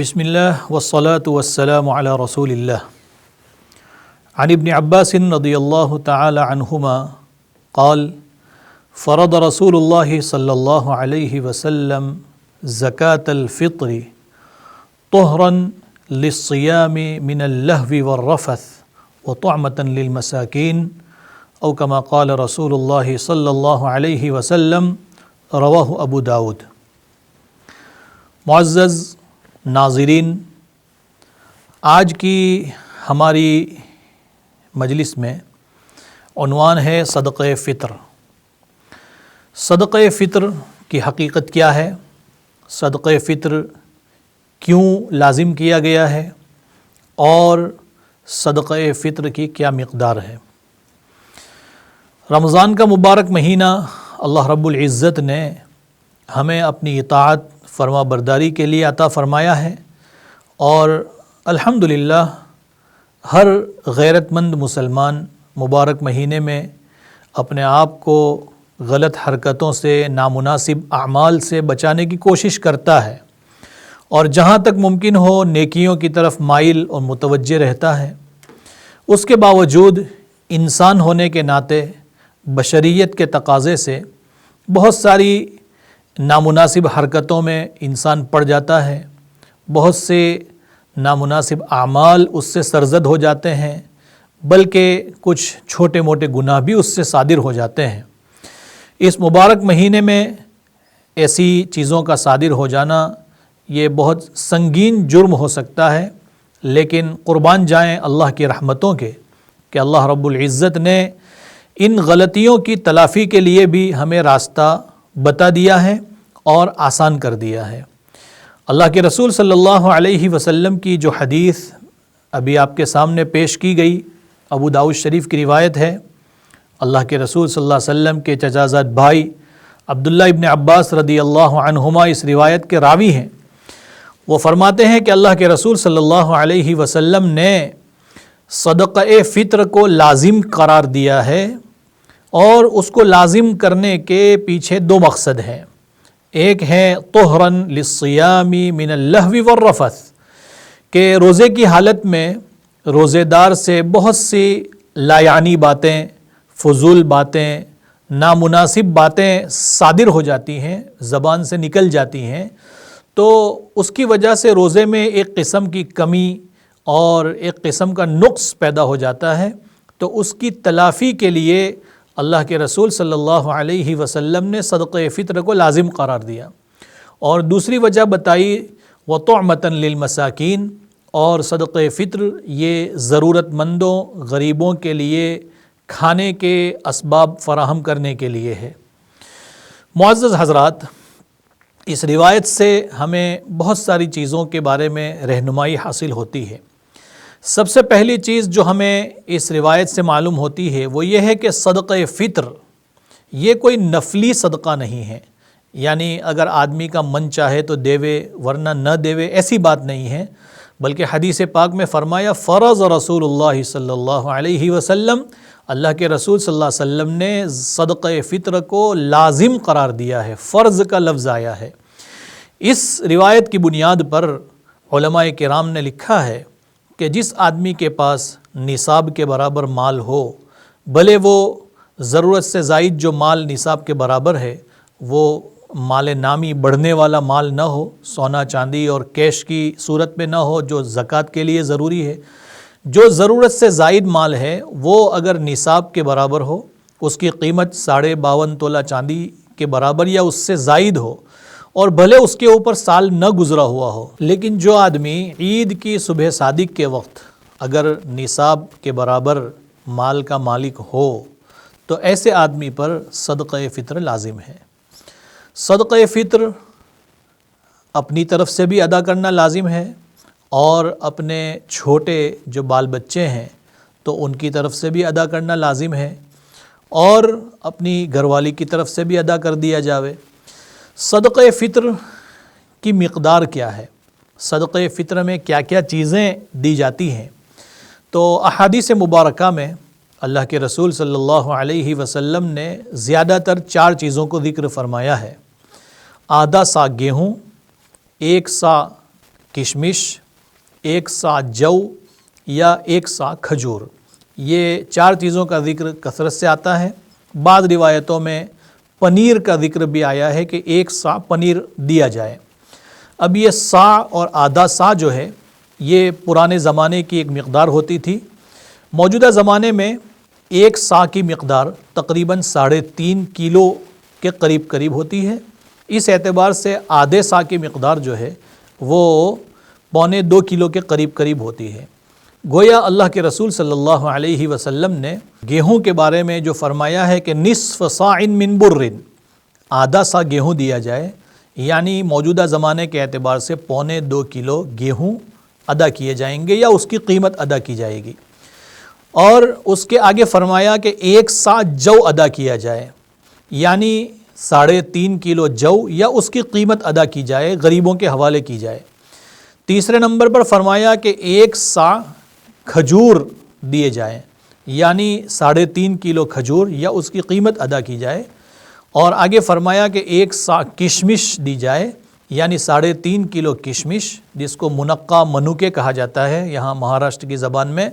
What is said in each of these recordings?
بسم اللہ والصلاة والسلام علی رسول اللہ عن ابن عباس رضی اللہ تعالی عنہما قال فرض رسول اللہ صلی اللہ علیہ وسلم زکاة الفطر طہرا للصیام من اللہو والرفث وطعمة للمساکین او کما قال رسول اللہ صلی اللہ علیہ وسلم رواہ ابو داود۔ معزز ناظرین، آج کی ہماری مجلس میں عنوان ہے صدقہ فطر۔ صدقہ فطر کی حقیقت کیا ہے؟ صدقہ فطر کیوں لازم کیا گیا ہے اور صدقہ فطر کی کیا مقدار ہے؟ رمضان کا مبارک مہینہ اللہ رب العزت نے ہمیں اپنی اطاعت فرما برداری کے لیے عطا فرمایا ہے، اور الحمدللہ ہر غیرت مند مسلمان مبارک مہینے میں اپنے آپ کو غلط حرکتوں سے، نامناسب اعمال سے بچانے کی کوشش کرتا ہے، اور جہاں تک ممکن ہو نیکیوں کی طرف مائل اور متوجہ رہتا ہے۔ اس کے باوجود انسان ہونے کے ناطے بشریت کے تقاضے سے بہت ساری نامناسب حرکتوں میں انسان پڑ جاتا ہے، بہت سے نامناسب اعمال اس سے سرزد ہو جاتے ہیں، بلکہ کچھ چھوٹے موٹے گناہ بھی اس سے صادر ہو جاتے ہیں۔ اس مبارک مہینے میں ایسی چیزوں کا صادر ہو جانا یہ بہت سنگین جرم ہو سکتا ہے، لیکن قربان جائیں اللہ کی رحمتوں کے کہ اللہ رب العزت نے ان غلطیوں کی تلافی کے لیے بھی ہمیں راستہ بتا دیا ہے اور آسان کر دیا ہے۔ اللہ کے رسول صلی اللہ علیہ وسلم کی جو حدیث ابھی آپ کے سامنے پیش کی گئی، ابو داؤد شریف کی روایت ہے۔ اللہ کے رسول صلی اللہ علیہ وسلم کے چچا زاد بھائی عبداللہ ابن عباس رضی اللہ عنہما اس روایت کے راوی ہیں۔ وہ فرماتے ہیں کہ اللہ کے رسول صلی اللہ علیہ وسلم نے صدقہ فطر کو لازم قرار دیا ہے، اور اس کو لازم کرنے کے پیچھے دو مقصد ہیں۔ ایک ہے طہرا للصیام من اللہو والرفث، کہ روزے کی حالت میں روزے دار سے بہت سی لایعنی باتیں، فضول باتیں، نامناسب باتیں صادر ہو جاتی ہیں، زبان سے نکل جاتی ہیں، تو اس کی وجہ سے روزے میں ایک قسم کی کمی اور ایک قسم کا نقص پیدا ہو جاتا ہے۔ تو اس کی تلافی کے لیے اللہ کے رسول صلی اللہ علیہ وسلم نے صدقہ فطر کو لازم قرار دیا، اور دوسری وجہ بتائی وطعمة للمساکین، اور صدقہ فطر یہ ضرورت مندوں، غریبوں کے لیے کھانے کے اسباب فراہم کرنے کے لیے ہے۔ معزز حضرات، اس روایت سے ہمیں بہت ساری چیزوں کے بارے میں رہنمائی حاصل ہوتی ہے۔ سب سے پہلی چیز جو ہمیں اس روایت سے معلوم ہوتی ہے وہ یہ ہے کہ صدقہ فطر یہ کوئی نفلی صدقہ نہیں ہے، یعنی اگر آدمی کا من چاہے تو دیوے ورنہ نہ دیوے، ایسی بات نہیں ہے، بلکہ حدیث پاک میں فرمایا فرض رسول اللہ صلی اللہ علیہ وسلم، اللہ کے رسول صلی اللہ علیہ وسلم نے صدقہ فطر کو لازم قرار دیا ہے، فرض کا لفظ آیا ہے۔ اس روایت کی بنیاد پر علماء کرام نے لکھا ہے کہ جس آدمی کے پاس نصاب کے برابر مال ہو، بھلے وہ ضرورت سے زائد جو مال نصاب کے برابر ہے وہ مال نامی بڑھنے والا مال نہ ہو، سونا چاندی اور کیش کی صورت میں نہ ہو جو زکوٰۃ کے لیے ضروری ہے، جو ضرورت سے زائد مال ہے وہ اگر نصاب کے برابر ہو، اس کی قیمت 52.5 تولہ چاندی کے برابر یا اس سے زائد ہو، اور بھلے اس کے اوپر سال نہ گزرا ہوا ہو، لیکن جو آدمی عید کی صبح صادق کے وقت اگر نصاب کے برابر مال کا مالک ہو تو ایسے آدمی پر صدقہ فطر لازم ہے۔ صدقہ فطر اپنی طرف سے بھی ادا کرنا لازم ہے، اور اپنے چھوٹے جو بال بچے ہیں تو ان کی طرف سے بھی ادا کرنا لازم ہے، اور اپنی گھر والی کی طرف سے بھی ادا کر دیا جاوے۔ صدقہ فطر کی مقدار کیا ہے؟ صدقہ فطر میں کیا کیا چیزیں دی جاتی ہیں؟ تو احادیث مبارکہ میں اللہ کے رسول صلی اللہ علیہ وسلم نے زیادہ تر 4 چیزوں کو ذکر فرمایا ہے۔ آدھا سا گیہوں، 1 سا کشمش، 1 سا جو یا 1 سا کھجور، یہ 4 چیزوں کا ذکر کثرت سے آتا ہے۔ بعض روایتوں میں پنیر کا ذکر بھی آیا ہے کہ 1 سا پنیر دیا جائے۔ اب یہ سا اور آدھا سا جو ہے یہ پرانے زمانے کی ایک مقدار ہوتی تھی۔ موجودہ زمانے میں 1 سا کی مقدار تقریباً 3.5 کلو کے قریب ہوتی ہے۔ اس اعتبار سے آدھے سا کی مقدار جو ہے وہ 1.25 کلو کے قریب ہوتی ہے۔ گویا اللہ کے رسول صلی اللہ علیہ وسلم نے گیہوں کے بارے میں جو فرمایا ہے کہ نصف صاع من بر، آدھا سا گیہوں دیا جائے، یعنی موجودہ زمانے کے اعتبار سے 1.25 کلو گیہوں ادا کیے جائیں گے یا اس کی قیمت ادا کی جائے گی۔ اور اس کے آگے فرمایا کہ 1 سا جو ادا کیا جائے، یعنی 3.5 کلو جو یا اس کی قیمت ادا کی جائے، غریبوں کے حوالے کی جائے۔ تیسرے نمبر پر فرمایا کہ 1 سا کھجور دیے جائیں، یعنی 3.5 کلو کھجور یا اس کی قیمت ادا کی جائے۔ اور آگے فرمایا کہ 1 سا کشمش دی جائے، یعنی 3.5 کلو کشمش، جس کو منقع منوکے کہا جاتا ہے یہاں مہاراشٹر کی زبان میں،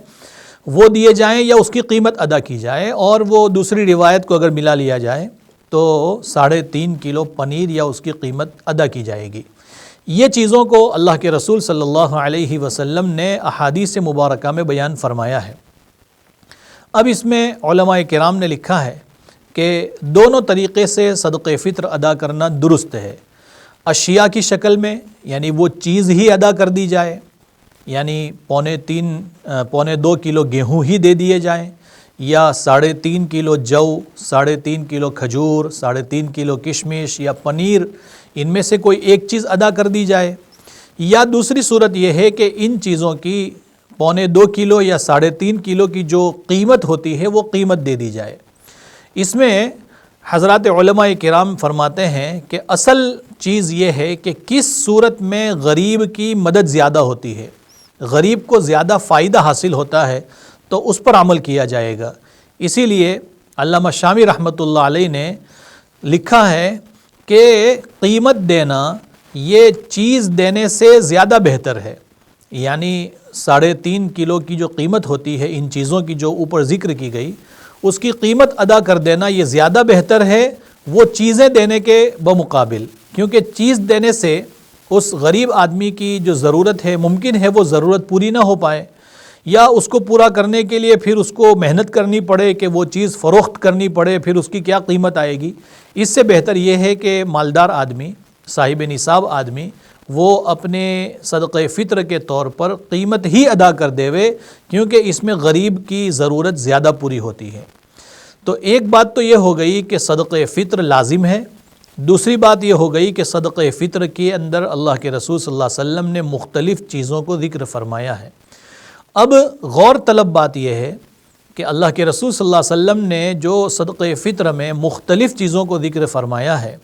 وہ دیے جائیں یا اس کی قیمت ادا کی جائے۔ اور وہ دوسری روایت کو اگر ملا لیا جائے تو 3.5 کلو پنیر یا اس کی قیمت ادا کی جائے گی۔ یہ چیزوں کو اللہ کے رسول صلی اللہ علیہ وسلم نے احادیث مبارکہ میں بیان فرمایا ہے۔ اب اس میں علماء کرام نے لکھا ہے کہ دونوں طریقے سے صدقہ فطر ادا کرنا درست ہے۔ اشیاء کی شکل میں، یعنی وہ چیز ہی ادا کر دی جائے، یعنی 1.25 کلو گیہوں ہی دے دیے جائیں، یا 3.5 کلو جو، 3.5 کلو کھجور، 3.5 کلو کشمش یا پنیر، ان میں سے کوئی ایک چیز ادا کر دی جائے۔ یا دوسری صورت یہ ہے کہ ان چیزوں کی 1.25 کلو یا 3.5 کلو کی جو قیمت ہوتی ہے وہ قیمت دے دی جائے۔ اس میں حضرات علماء کرام فرماتے ہیں کہ اصل چیز یہ ہے کہ کس صورت میں غریب کی مدد زیادہ ہوتی ہے، غریب کو زیادہ فائدہ حاصل ہوتا ہے تو اس پر عمل کیا جائے گا۔ اسی لیے علامہ شامی رحمۃ اللہ علیہ نے لکھا ہے کہ قیمت دینا یہ چیز دینے سے زیادہ بہتر ہے، یعنی 3.5 کلو کی جو قیمت ہوتی ہے ان چیزوں کی جو اوپر ذکر کی گئی، اس کی قیمت ادا کر دینا یہ زیادہ بہتر ہے وہ چیزیں دینے کے بمقابل، کیونکہ چیز دینے سے اس غریب آدمی کی جو ضرورت ہے ممکن ہے وہ ضرورت پوری نہ ہو پائے، یا اس کو پورا کرنے کے لیے پھر اس کو محنت کرنی پڑے کہ وہ چیز فروخت کرنی پڑے، پھر اس کی کیا قیمت آئے گی۔ اس سے بہتر یہ ہے کہ مالدار آدمی، صاحب نصاب آدمی، وہ اپنے صدقہ فطر کے طور پر قیمت ہی ادا کر دیوے، کیونکہ اس میں غریب کی ضرورت زیادہ پوری ہوتی ہے۔ تو ایک بات تو یہ ہو گئی کہ صدقہ فطر لازم ہے، دوسری بات یہ ہو گئی کہ صدقہ فطر کے اندر اللہ کے رسول صلی اللہ علیہ وسلم نے مختلف چیزوں کو ذکر فرمایا ہے۔ اب غور طلب بات یہ ہے کہ اللہ کے رسول صلی اللہ علیہ وسلم نے جو صدقہ فطر میں مختلف چیزوں کو ذکر فرمایا ہے،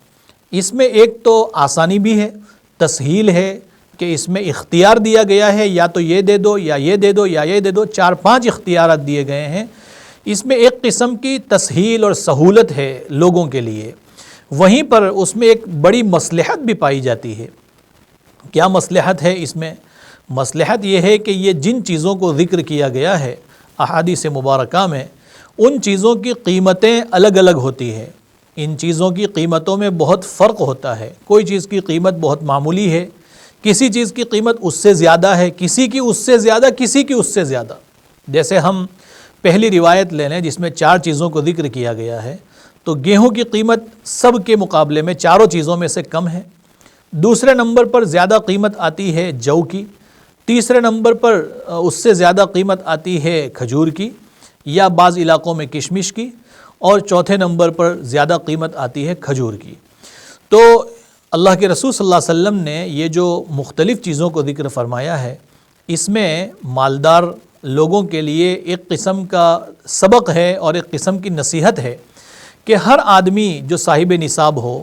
اس میں ایک تو آسانی بھی ہے، تسہیل ہے کہ اس میں اختیار دیا گیا ہے، یا تو یہ دے دو یا یہ دے دو یا یہ دے دو، 4-5 اختیارات دیے گئے ہیں۔ اس میں ایک قسم کی تسہیل اور سہولت ہے لوگوں کے لیے، وہیں پر اس میں ایک بڑی مصلحت بھی پائی جاتی ہے۔ کیا مصلحت ہے اس میں؟ مصلحت یہ ہے کہ یہ جن چیزوں کو ذکر کیا گیا ہے احادیث مبارکہ میں، ان چیزوں کی قیمتیں الگ الگ ہوتی ہیں، ان چیزوں کی قیمتوں میں بہت فرق ہوتا ہے۔ کوئی چیز کی قیمت بہت معمولی ہے، کسی چیز کی قیمت اس سے زیادہ ہے، کسی کی اس سے زیادہ، کسی کی اس سے زیادہ۔ جیسے ہم پہلی روایت لے لیں جس میں 4 چیزوں کو ذکر کیا گیا ہے، تو گیہوں کی قیمت سب کے مقابلے میں چاروں چیزوں میں سے کم ہے۔ دوسرے نمبر پر زیادہ قیمت آتی ہے جو کی، تیسرے نمبر پر اس سے زیادہ قیمت آتی ہے کھجور کی یا بعض علاقوں میں کشمش کی، اور چوتھے نمبر پر زیادہ قیمت آتی ہے کھجور کی۔ تو اللہ کے رسول صلی اللہ علیہ وسلم نے یہ جو مختلف چیزوں کو ذکر فرمایا ہے، اس میں مالدار لوگوں کے لیے ایک قسم کا سبق ہے اور ایک قسم کی نصیحت ہے کہ ہر آدمی جو صاحب نصاب ہو،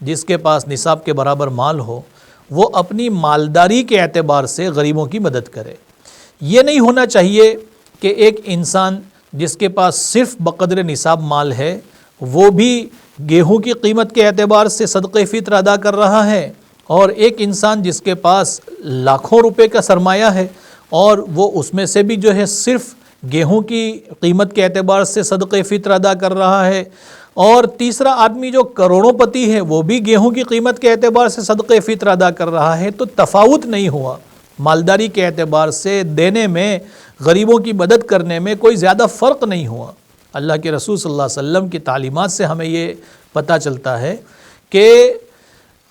جس کے پاس نصاب کے برابر مال ہو، وہ اپنی مالداری کے اعتبار سے غریبوں کی مدد کرے۔ یہ نہیں ہونا چاہیے کہ ایک انسان جس کے پاس صرف بقدر نصاب مال ہے وہ بھی گیہوں کی قیمت کے اعتبار سے صدقہ فطر ادا کر رہا ہے، اور ایک انسان جس کے پاس لاکھوں روپے کا سرمایہ ہے اور وہ اس میں سے بھی جو ہے صرف گیہوں کی قیمت کے اعتبار سے صدقہ فطر ادا کر رہا ہے، اور تیسرا آدمی جو کروڑوں پتی ہے وہ بھی گیہوں کی قیمت کے اعتبار سے صدقہ فطر ادا کر رہا ہے، تو تفاوت نہیں ہوا مالداری کے اعتبار سے، دینے میں، غریبوں کی مدد کرنے میں کوئی زیادہ فرق نہیں ہوا۔ اللہ کے رسول صلی اللہ علیہ وسلم کی تعلیمات سے ہمیں یہ پتہ چلتا ہے کہ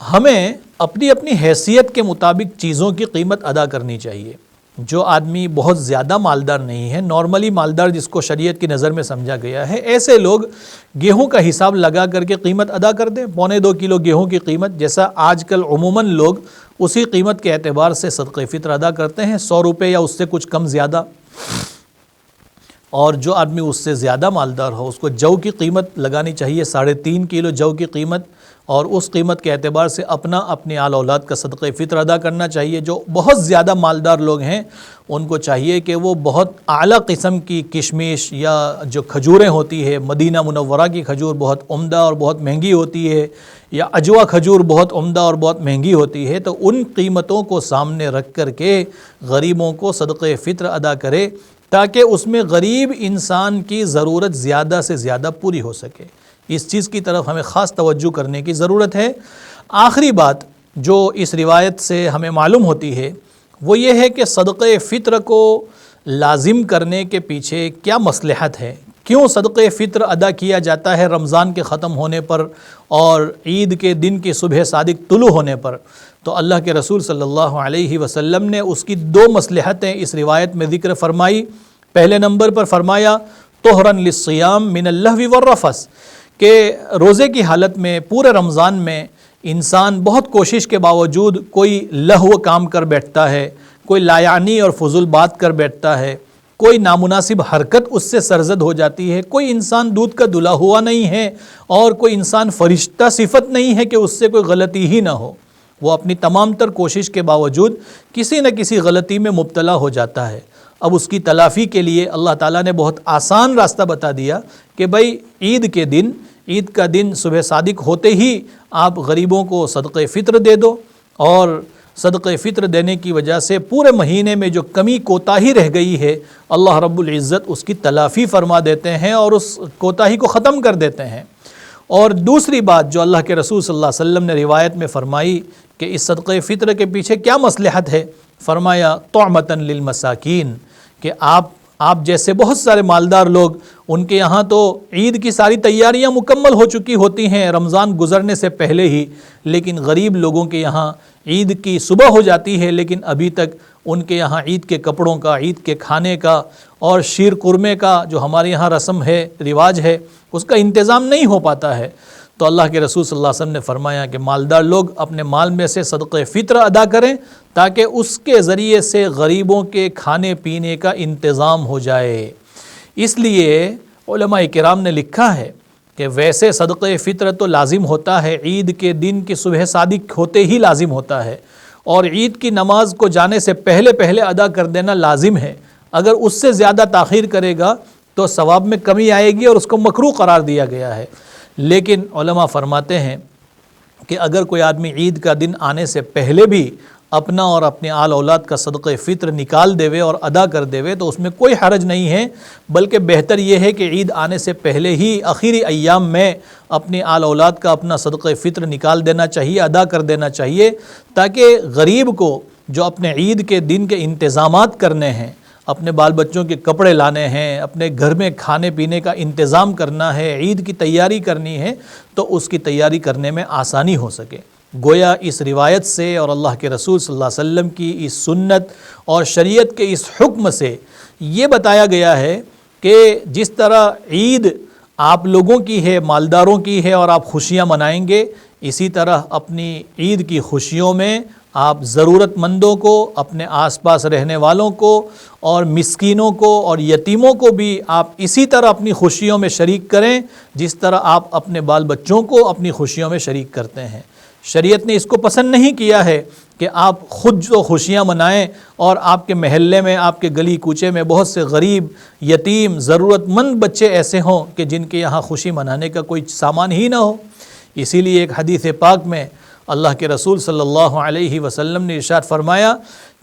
ہمیں اپنی اپنی حیثیت کے مطابق چیزوں کی قیمت ادا کرنی چاہیے۔ جو آدمی بہت زیادہ مالدار نہیں ہے، نارملی مالدار جس کو شریعت کی نظر میں سمجھا گیا ہے، ایسے لوگ گیہوں کا حساب لگا کر کے قیمت ادا کر دیں، 1.25 کلو گیہوں کی قیمت، جیسا آج کل عموماً لوگ اسی قیمت کے اعتبار سے صدقہ فطر ادا کرتے ہیں، 100 روپے یا اس سے کچھ کم زیادہ۔ اور جو آدمی اس سے زیادہ مالدار ہو اس کو جو کی قیمت لگانی چاہیے، 3.5 کلو جو کی قیمت، اور اس قیمت کے اعتبار سے اپنی آل اولاد کا صدقہ فطر ادا کرنا چاہیے۔ جو بہت زیادہ مالدار لوگ ہیں ان کو چاہیے کہ وہ بہت اعلیٰ قسم کی کشمش یا جو کھجوریں ہوتی ہے، مدینہ منورہ کی کھجور بہت عمدہ اور بہت مہنگی ہوتی ہے، یا اجوا کھجور بہت عمدہ اور بہت مہنگی ہوتی ہے، تو ان قیمتوں کو سامنے رکھ کر کے غریبوں کو صدقہ فطر ادا کرے تاکہ اس میں غریب انسان کی ضرورت زیادہ سے زیادہ پوری ہو سکے۔ اس چیز کی طرف ہمیں خاص توجہ کرنے کی ضرورت ہے۔ آخری بات جو اس روایت سے ہمیں معلوم ہوتی ہے وہ یہ ہے کہ صدقہ فطر کو لازم کرنے کے پیچھے کیا مصلحت ہے، کیوں صدقہ فطر ادا کیا جاتا ہے رمضان کے ختم ہونے پر اور عید کے دن کی صبح صادق طلوع ہونے پر۔ تو اللہ کے رسول صلی اللہ علیہ وسلم نے اس کی 2 مصلحتیں اس روایت میں ذکر فرمائی۔ پہلے نمبر پر فرمایا طہرن للصیام من اللہو والرفث، کہ روزے کی حالت میں پورے رمضان میں انسان بہت کوشش کے باوجود کوئی لہو کام کر بیٹھتا ہے، کوئی لایعنی اور فضول بات کر بیٹھتا ہے، کوئی نامناسب حرکت اس سے سرزد ہو جاتی ہے، کوئی انسان دودھ کا دھلا ہوا نہیں ہے اور کوئی انسان فرشتہ صفت نہیں ہے کہ اس سے کوئی غلطی ہی نہ ہو، وہ اپنی تمام تر کوشش کے باوجود کسی نہ کسی غلطی میں مبتلا ہو جاتا ہے۔ اب اس کی تلافی کے لیے اللہ تعالیٰ نے بہت آسان راستہ بتا دیا کہ بھائی عید کا دن صبح صادق ہوتے ہی آپ غریبوں کو صدقہ فطر دے دو، اور صدقہ فطر دینے کی وجہ سے پورے مہینے میں جو کمی کوتاہی رہ گئی ہے اللہ رب العزت اس کی تلافی فرما دیتے ہیں اور اس کوتاہی کو ختم کر دیتے ہیں۔ اور دوسری بات جو اللہ کے رسول صلی اللہ علیہ وسلم نے روایت میں فرمائی کہ اس صدقہ فطر کے پیچھے کیا مصلحت ہے، فرمایا طعمۃ للمساکین، کہ آپ جیسے بہت سارے مالدار لوگ ان کے یہاں تو عید کی ساری تیاریاں مکمل ہو چکی ہوتی ہیں رمضان گزرنے سے پہلے ہی، لیکن غریب لوگوں کے یہاں عید کی صبح ہو جاتی ہے لیکن ابھی تک ان کے یہاں عید کے کپڑوں کا، عید کے کھانے کا اور شیر قرمے کا جو ہمارے یہاں رسم ہے، رواج ہے، اس کا انتظام نہیں ہو پاتا ہے۔ تو اللہ کے رسول صلی اللہ علیہ وسلم نے فرمایا کہ مالدار لوگ اپنے مال میں سے صدقہ فطر ادا کریں تاکہ اس کے ذریعے سے غریبوں کے کھانے پینے کا انتظام ہو جائے۔ اس لیے علماء کرام نے لکھا ہے کہ ویسے صدقہ فطر تو لازم ہوتا ہے، عید کے دن کی صبح صادق ہوتے ہی لازم ہوتا ہے، اور عید کی نماز کو جانے سے پہلے ادا کر دینا لازم ہے۔ اگر اس سے زیادہ تاخیر کرے گا تو ثواب میں کمی آئے گی اور اس کو مکروہ قرار دیا گیا ہے۔ لیکن علماء فرماتے ہیں کہ اگر کوئی آدمی عید کا دن آنے سے پہلے بھی اپنا اور اپنے آل اولاد کا صدقہ فطر نکال دیوے اور ادا کر دیوے تو اس میں کوئی حرج نہیں ہے، بلکہ بہتر یہ ہے کہ عید آنے سے پہلے ہی آخری ایام میں اپنے آل اولاد کا اپنا صدقہ فطر نکال دینا چاہیے، ادا کر دینا چاہیے، تاکہ غریب کو جو اپنے عید کے دن کے انتظامات کرنے ہیں، اپنے بال بچوں کے کپڑے لانے ہیں، اپنے گھر میں کھانے پینے کا انتظام کرنا ہے، عید کی تیاری کرنی ہے، تو اس کی تیاری کرنے میں آسانی ہو سکے۔ گویا اس روایت سے اور اللہ کے رسول صلی اللہ علیہ وسلم کی اس سنت اور شریعت کے اس حکم سے یہ بتایا گیا ہے کہ جس طرح عید آپ لوگوں کی ہے، مالداروں کی ہے، اور آپ خوشیاں منائیں گے، اسی طرح اپنی عید کی خوشیوں میں آپ ضرورت مندوں کو، اپنے آس پاس رہنے والوں کو اور مسکینوں کو اور یتیموں کو بھی آپ اسی طرح اپنی خوشیوں میں شریک کریں جس طرح آپ اپنے بال بچوں کو اپنی خوشیوں میں شریک کرتے ہیں۔ شریعت نے اس کو پسند نہیں کیا ہے کہ آپ خود جو خوشیاں منائیں اور آپ کے محلے میں، آپ کے گلی کوچے میں بہت سے غریب، یتیم، ضرورت مند بچے ایسے ہوں کہ جن کے یہاں خوشی منانے کا کوئی سامان ہی نہ ہو۔ اسی لیے ایک حدیث پاک میں اللہ کے رسول صلی اللہ علیہ وسلم نے ارشاد فرمایا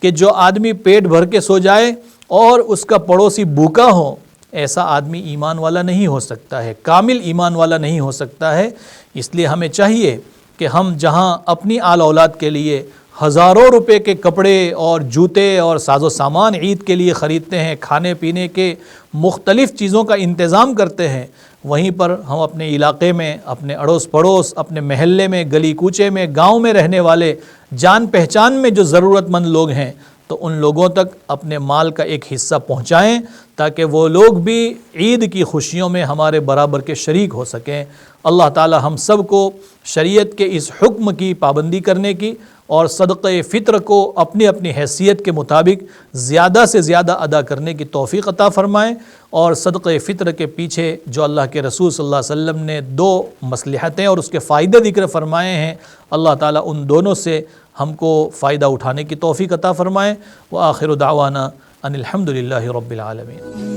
کہ جو آدمی پیٹ بھر کے سو جائے اور اس کا پڑوسی بھوکا ہو، ایسا آدمی ایمان والا نہیں ہو سکتا ہے، کامل ایمان والا نہیں ہو سکتا ہے۔ اس لیے ہمیں چاہیے کہ ہم جہاں اپنی آل اولاد کے لیے ہزاروں روپے کے کپڑے اور جوتے اور ساز و سامان عید کے لیے خریدتے ہیں، کھانے پینے کے مختلف چیزوں کا انتظام کرتے ہیں، وہیں پر ہم اپنے علاقے میں، اپنے اڑوس پڑوس، اپنے محلے میں، گلی کوچے میں، گاؤں میں رہنے والے، جان پہچان میں جو ضرورت مند لوگ ہیں، تو ان لوگوں تک اپنے مال کا ایک حصہ پہنچائیں تاکہ وہ لوگ بھی عید کی خوشیوں میں ہمارے برابر کے شریک ہو سکیں۔ اللہ تعالی ہم سب کو شریعت کے اس حکم کی پابندی کرنے کی اور صدقہ فطر کو اپنی اپنی حیثیت کے مطابق زیادہ سے زیادہ ادا کرنے کی توفیق عطا فرمائیں، اور صدقہ فطر کے پیچھے جو اللہ کے رسول صلی اللہ علیہ وسلم نے 2 مصلحتیں اور اس کے فائدے ذکر فرمائے ہیں، اللہ تعالیٰ ان دونوں سے ہم کو فائدہ اٹھانے کی توفیق عطا فرمائیں۔ وآخر دعوانا ان الحمد للہ رب العالمین۔